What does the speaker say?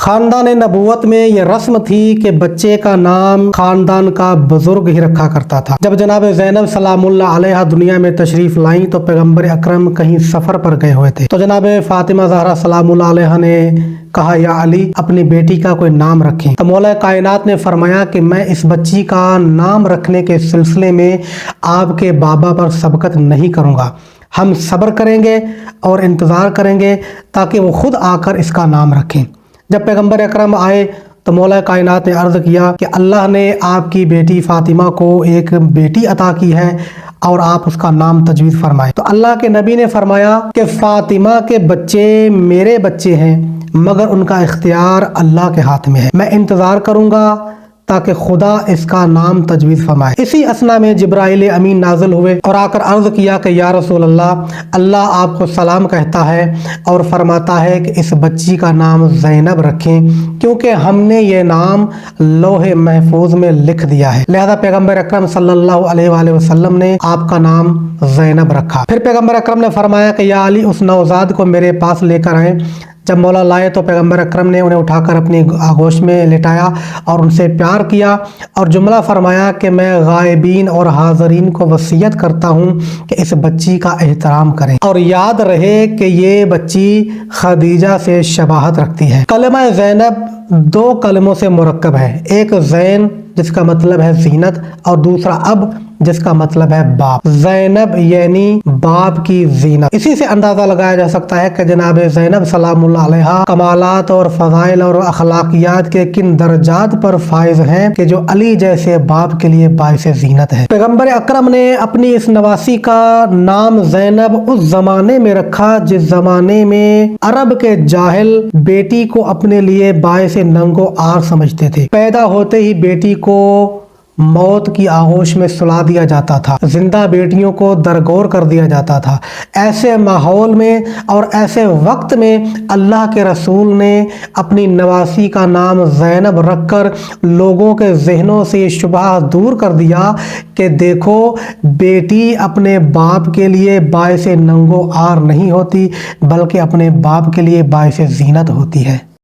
खानदान नबूवत में ये रस्म थी कि बच्चे का नाम खानदान का बुजुर्ग ही रखा करता था। जब जनाब ज़ैनब सलामुल्लाह अलैहा दुनिया में तशरीफ़ लाई तो पैगम्बर अकरम कहीं सफ़र पर गए हुए थे। तो जनाब फ़ातिमा ज़हरा सलामुल्लाह अलैहा ने कहा, या अली अपनी बेटी का कोई नाम रखें। तो मौला कायनात ने फरमाया कि मैं इस बच्ची का नाम रखने के सिलसिले में आपके बाबा पर सबकत नहीं करूँगा। हम सब्र करेंगे और इंतज़ार करेंगे ताकि वो खुद आकर इसका नाम रखें। जब पैगम्बर अकरम आए तो मौला कायनात ने अर्ज़ किया कि अल्लाह ने आपकी बेटी फ़ातिमा को एक बेटी अता की है और आप उसका नाम तजवीज़ फरमाएं। तो अल्लाह के नबी ने फरमाया कि फ़ातिमा के बच्चे मेरे बच्चे हैं, मगर उनका इख्तियार अल्लाह के हाथ में है। मैं इंतज़ार करूँगा ताकि खुदा इसका नाम तजवीज़ फरमाए। इसी असना में जिब्राइल अमीन नाज़िल हुए और आकर अर्ज़ किया कि या रसूल अल्लाह, अल्लाह आपको सलाम कहता है और फरमाता है कि इस बच्ची का नाम ज़ैनब रखें, क्योंकि हमने ये नाम लोहे महफूज में लिख दिया है। लिहाजा पैगम्बर अकरम सल्लल्लाहु अलैहि वसल्लम ने आपका नाम ज़ैनब रखा। फिर पैगम्बर अकरम ने फरमाया कि या अली उस नौज़ाद को मेरे पास लेकर आए। जब मौला लाए तो पैगम्बर अकरम ने उन्हें उठाकर अपनी आगोश में लेटाया और उनसे प्यार किया और जुमला फरमाया कि मैं गायबीन और हाज़रीन को वसीयत करता हूँ कि इस बच्ची का एहतराम करें और याद रहे कि ये बच्ची खदीजा से शबाहत रखती है। कलमा ज़ैनब दो कलमों से मुरक्कब है, एक ज़ैन जिसका मतलब है ज़ीनत और दूसरा अब जिसका मतलब है बाप। ज़ैनब यानी बाप की ज़ीनत। इसी से अंदाज़ा लगाया जा सकता है कि जनाब ज़ैनब सलामुल्लाह अलैहा कमालात और फ़ज़ाइल और अखलाकियात के किन दर्जात पर फाइज़ हैं कि जो अली जैसे बाप के लिए बाइस ज़ीनत है। पैगम्बर अकरम ने अपनी इस नवासी का नाम ज़ैनब उस ज़माने में रखा जिस ज़माने में अरब के जाहिल बेटी को अपने लिए बाइस नंगो आर समझते थे। पैदा होते ही बेटी को मौत की आगोश में सुला दिया जाता था, जिंदा बेटियों को दरगोर कर दिया जाता था। ऐसे माहौल में और ऐसे वक्त में अल्लाह के रसूल ने अपनी नवासी का नाम ज़ैनब रखकर लोगों के जहनों से ये शुबहा दूर कर दिया कि देखो, बेटी अपने बाप के लिए बाइस नंगो आर नहीं होती, बल्कि अपने बाप के लिए बाइस ज़ीनत होती है।